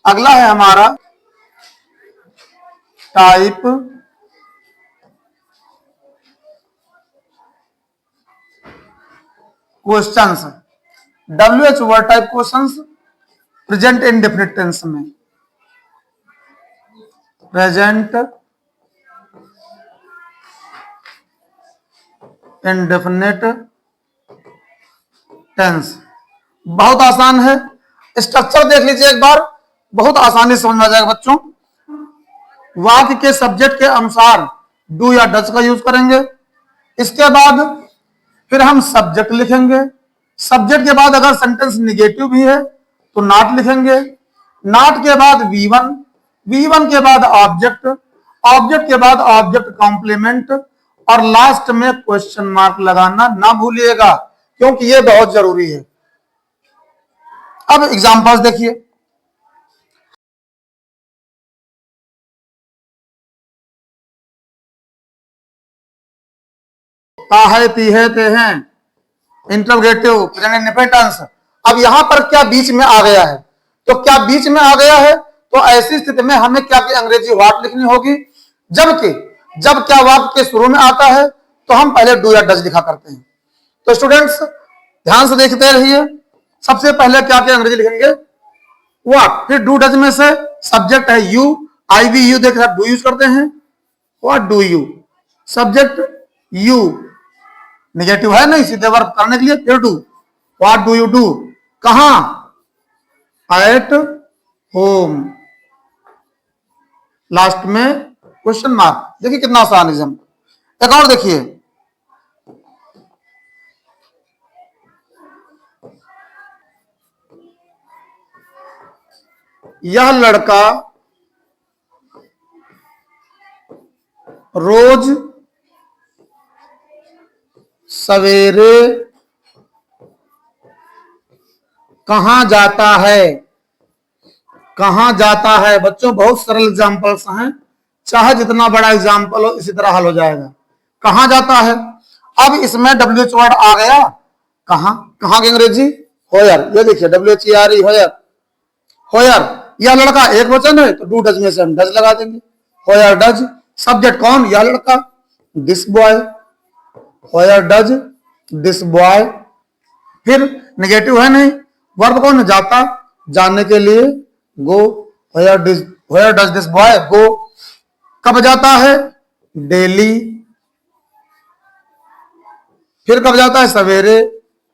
अगला है हमारा type questions. WH word type questions present indefinite tense में, प्रेजेंट इंडेफिनिट टेंस। बहुत आसान है, स्ट्रक्चर देख लीजिए एक बार, बहुत आसानी से समझ में आ जाएगा बच्चों। वाक्य के सब्जेक्ट के अनुसार डू या डज का यूज करेंगे। इसके बाद फिर हम सब्जेक्ट लिखेंगे। सब्जेक्ट के बाद अगर सेंटेंस निगेटिव भी है तो नॉट लिखेंगे। नॉट के बाद V1, V1 के बाद ऑब्जेक्ट, ऑब्जेक्ट के बाद ऑब्जेक्ट कॉम्प्लीमेंट, और लास्ट में क्वेश्चन मार्क लगाना ना भूलिएगा, क्योंकि ये बहुत जरूरी है। अब एग्जांपल्स देखिए। ताहे तीहे ते हैं, इंटरोगेटिव प्रेजेंट इंडेफिनिट टेंस। अब यहां पर क्या बीच में आ गया है, तो क्या बीच में आ गया है, तो ऐसी स्थिति में हमें क्या की अंग्रेजी व्हाट लिखनी होगी। जबकि जब क्या वाक्य के शुरू में आता है तो हम पहले डू या डज लिखा करते हैं। तो स्टूडेंट्स ध्यान से देखते रहिए। सबसे पहले क्या की अंग्रेजी लिखेंगे व्हाट, फिर डू डज में से सब्जेक्ट है यू, आई वी यू देख डू यूज करते हैं। What do you, subject you, negative है नहीं, सीधे वर्ब करने के लिए फिर do. What do you do, कहां, एट होम, लास्ट में क्वेश्चन मार्क। देखिए कितना आसान है। एक और देखिए, यह लड़का रोज सवेरे कहां जाता है। कहां जाता है बच्चों, बहुत सरल एग्जांपल्स हैं, चाहे जितना बड़ा एग्जांपल हो इसी तरह हल हो जाएगा। कहां जाता है, अब इसमें WH वर्ड आ गया। कहां, कहां की अंग्रेजी होयर, ये देखिए WHERE होयर, होयर। यह लड़का एक वचन है तो डू डज में से हम डज लगा देंगे। होयर डज, सब्जेक्ट कौन, यह लड़का, this boy, होयर does this boy. फिर नेगेटिव है नहीं, वर्ब कौन है, जाता, जाने के लिए गो, होयर डज दिस बॉय गो। कब जाता है, डेली। फिर कब जाता है, सवेरे,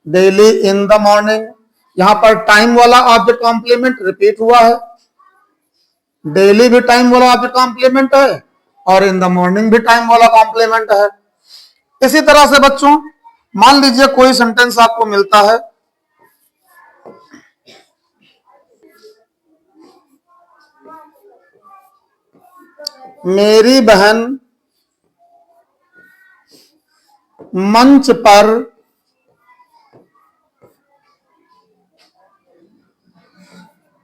डेली इन द मॉर्निंग। यहां पर टाइम वाला ऑब्जेक्ट कॉम्प्लीमेंट रिपीट हुआ है, डेली भी टाइम वाला ऑब्जेक्ट कॉम्प्लीमेंट है और इन द मॉर्निंग भी टाइम वाला कॉम्प्लीमेंट है। इसी तरह से बच्चों मान लीजिए कोई सेंटेंस आपको मिलता है, मेरी बहन मंच पर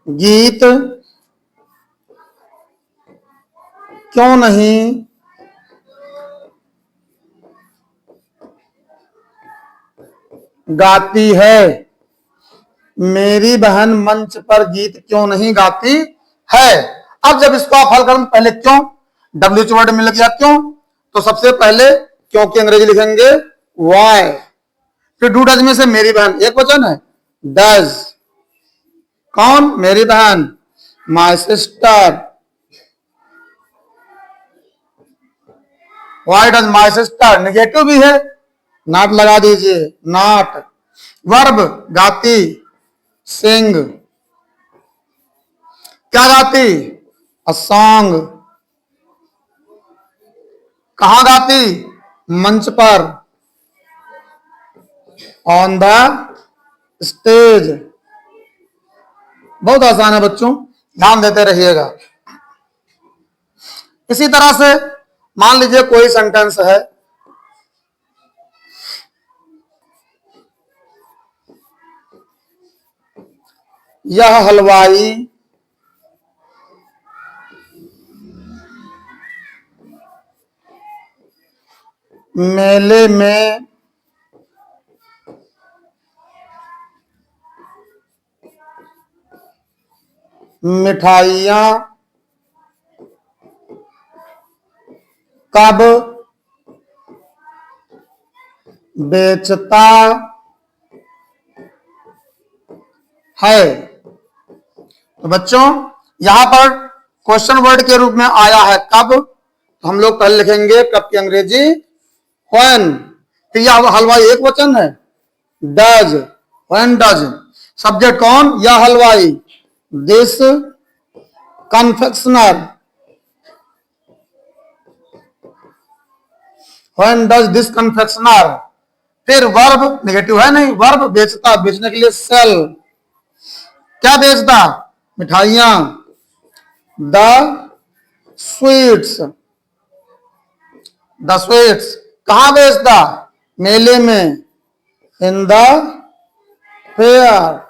गीत क्यों नहीं गाती है। मेरी बहन मंच पर गीत क्यों नहीं गाती है। अब जब इसको आप हल करें पहले क्यों, WH वर्ड मिल गया क्यों, तो सबसे पहले क्यों की अंग्रेजी लिखेंगे वाई। फिर डू डज में से मेरी बहन एक वचन है, डज, कौन, मेरी बहन, my sister. Why does my sister, negative भी है, नॉट लगा दीजिए, नॉट। वर्ब गाती, सिंग, क्या गाती, अ सॉन्ग। कहां गाती, मंच पर, ऑन द स्टेज। बहुत आसान है बच्चों, ध्यान देते रहिएगा। इसी तरह से मान लीजिए कोई सेंटेंस है, यह हलवाई मेले में मिठाइयाँ कब बेचता है। तो बच्चों यहां पर क्वेश्चन वर्ड के रूप में आया है कब, तो हम लोग पहले लिखेंगे कब की अंग्रेजी व्हेन। तो यह हलवाई एक वचन है, डज, व्हेन डज। सब्जेक्ट कौन, यह हलवाई, this confectioner, when does this confectioner. फिर वर्ब नेगेटिव है नहीं, वर्ब बेचता, बेचने के लिए सेल, क्या बेचता, मिठाइयां, द स्वीट्स, द स्वीट्स। कहां बेचता, मेले में, इन द फेयर।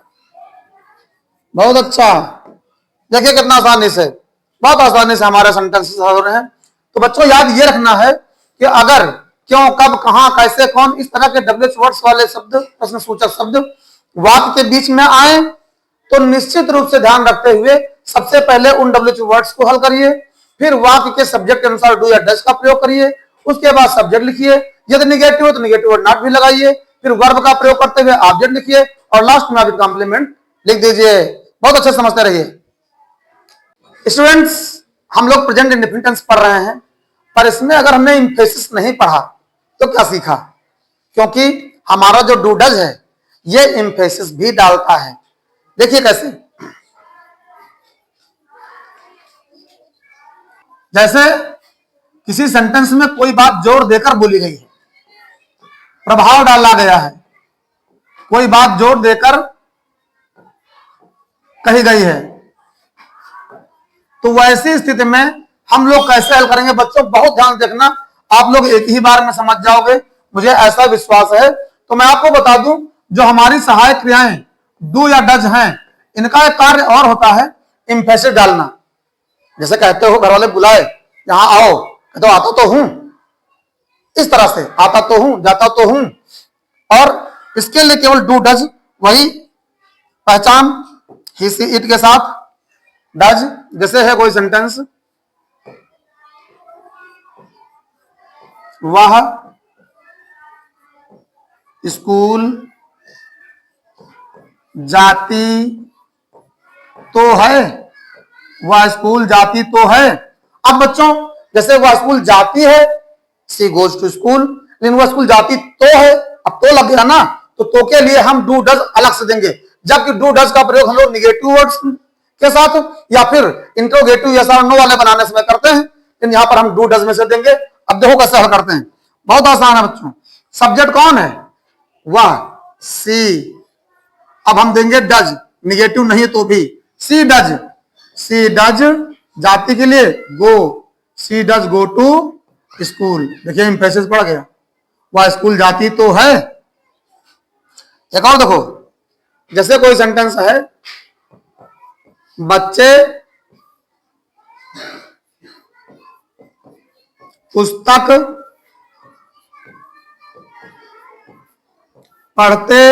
बहुत अच्छा, देखिए कितना आसानी से, बहुत आसानी से हमारे सेंटेंसेस हो रहे हैं। तो बच्चों याद ये रखना है कि अगर, क्यों, कब, कहां, कैसे, कौन, इस तरह के डब्ल्यूएच वर्ड्स वाले शब्द, प्रश्न सूचक शब्द वाक्य के बीच में आए तो निश्चित रूप से ध्यान रखते हुए सबसे पहले उन डब्ल्यूएच वर्ड्स को हल करिए, फिर वाक्य के सब्जेक्ट के अनुसार डू या डज का प्रयोग करिए, उसके बाद सब्जेक्ट लिखिए, यदि निगेटिव हो तो निगेटिव वर्ड नॉट भी लगाइए, फिर वर्ब का प्रयोग करते हुए ऑब्जेक्ट लिखिए और लास्ट में आप कॉम्प्लीमेंट लिख दीजिए। बहुत अच्छे समझते रहिए स्टूडेंट्स। हम लोग प्रेजेंट इंडेफिनिट टेंस पढ़ रहे हैं, पर इसमें अगर हमने इंफेसिस नहीं पढ़ा तो क्या सीखा, क्योंकि हमारा जो डू डज है ये इंफेसिस भी डालता है। देखिए कैसे, जैसे किसी सेंटेंस में कोई बात जोर देकर बोली गई है, प्रभाव डाला गया है, कोई बात जोर देकर कही गई है, तो वैसी स्थिति में हम लोग कैसे हल करेंगे। बच्चों बहुत ध्यान देखना, आप लोग एक ही बार में समझ जाओगे, मुझे ऐसा विश्वास है। तो मैं आपको बता दूं, जो हमारी सहायक क्रियाएं डू या डज हैं, इनका एक कार्य और होता है इंफेसिस डालना। जैसे कहते हो घर वाले बुलाए, यहां आओ, तो आता तो हूं, इस तरह से आता तो हूं, जाता तो हूं। और इसके लिए केवल डू डज वही पहचान, ही सी इट के साथ डज। जैसे है कोई सेंटेंस, वह स्कूल जाती तो है, वह स्कूल जाती तो है। अब बच्चों जैसे वह स्कूल जाती है, सी गोज टू स्कूल, लेकिन वह स्कूल जाती तो है, अब तो लग गया ना, तो के लिए हम डू डज अलग से देंगे, जबकि डू डज का प्रयोग हम लोग निगेटिव वर्ड्स के साथ या फिर इंट्रोगेटिव या नो वाले बनाने समय करते हैं, लेकिन यहां पर हम डू डज में से देंगे। अब देखो कैसे हल करते हैं, बहुत आसान है बच्चों। सब्जेक्ट कौन है, वह, सी, अब हम देंगे डज, निगेटिव नहीं तो भी, सी डज, सी डज जाति के लिए गो, सी डज गो टू स्कूल। देखिए इंफेसिस पड़ गया, वह स्कूल जाती तो है। एक और देखो, जैसे कोई सेंटेंस है, बच्चे पुस्तक पढ़ते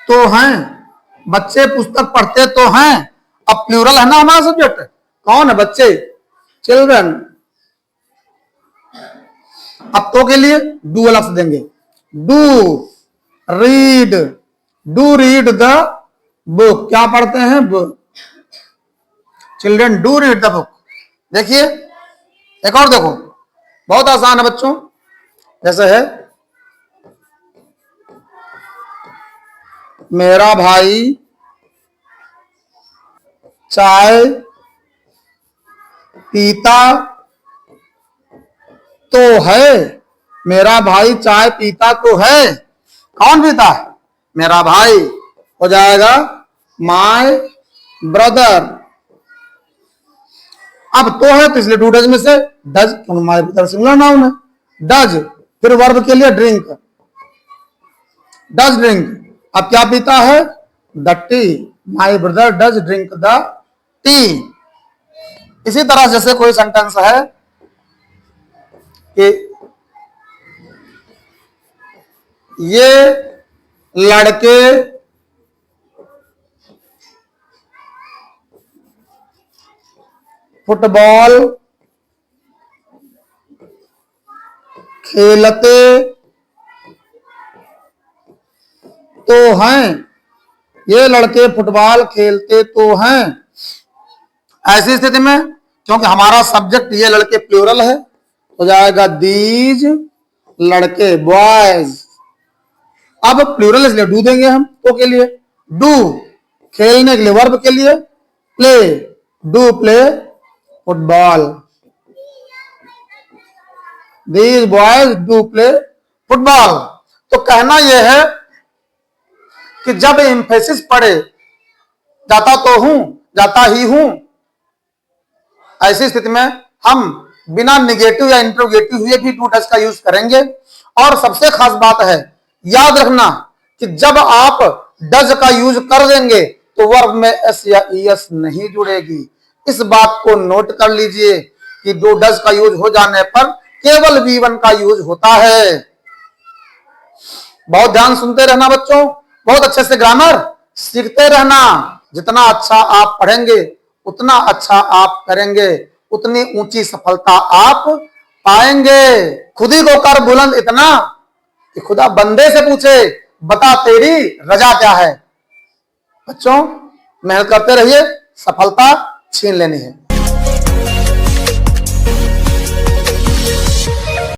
तो हैं, बच्चे पुस्तक पढ़ते तो हैं। अब प्लूरल है ना हमारा सब्जेक्ट, कौन है, बच्चे, चिल्ड्रन। अब तो के लिए डू अलग से देंगे, do read, do read the book, क्या पढ़ते हैं, book, children do read the book. देखिए एक और देखो, बहुत आसान है बच्चों। जैसे है, मेरा भाई चाय पीता तो है, मेरा भाई चाय पीता तो है, कौन पीता है, मेरा भाई, हो जाएगा माय ब्रदर। अब तो है तो इसलिए डू डज में से does, my brother singular noun है, डज। फिर वर्ब के लिए ड्रिंक, डज ड्रिंक, अब क्या पीता है, the T, my brother does drink the T. इसी तरह जैसे कोई सेंटेंस है कि ये लड़के फुटबॉल खेलते तो हैं, ये लड़के फुटबॉल खेलते तो हैं। ऐसी स्थिति में क्योंकि हमारा सब्जेक्ट ये लड़के प्लूरल है, हो जाएगा दीज लड़के, बॉयज। अब प्लूरल इसलिए डू देंगे हम तो के लिए, डू खेलने के लिए, वर्ब के लिए play, do play football, these boys do play football. तो कहना यह है कि जब एम्फेसिस पड़े, जाता तो हूं, जाता ही हूं, ऐसी स्थिति में हम बिना निगेटिव या इंट्रोगेटिव हुए भी डू डज का यूज करेंगे। और सबसे खास बात है, याद रखना कि जब आप डज का यूज कर देंगे तो वर्ब में एस या ईएस नहीं जुड़ेगी। इस बात को नोट कर लीजिए कि डू डज का यूज हो जाने पर केवल V1 का यूज होता है। बहुत ध्यान सुनते रहना बच्चों, बहुत अच्छे से ग्रामर सीखते रहना। जितना अच्छा आप पढ़ेंगे उतना अच्छा आप करेंगे, उतनी ऊंची सफलता आप पाएंगे। खुद ही को कर बुलंद इतना कि खुदा बंदे से पूछे, बता तेरी रजा क्या है। बच्चों मेहनत करते रहिए, सफलता छीन लेनी है।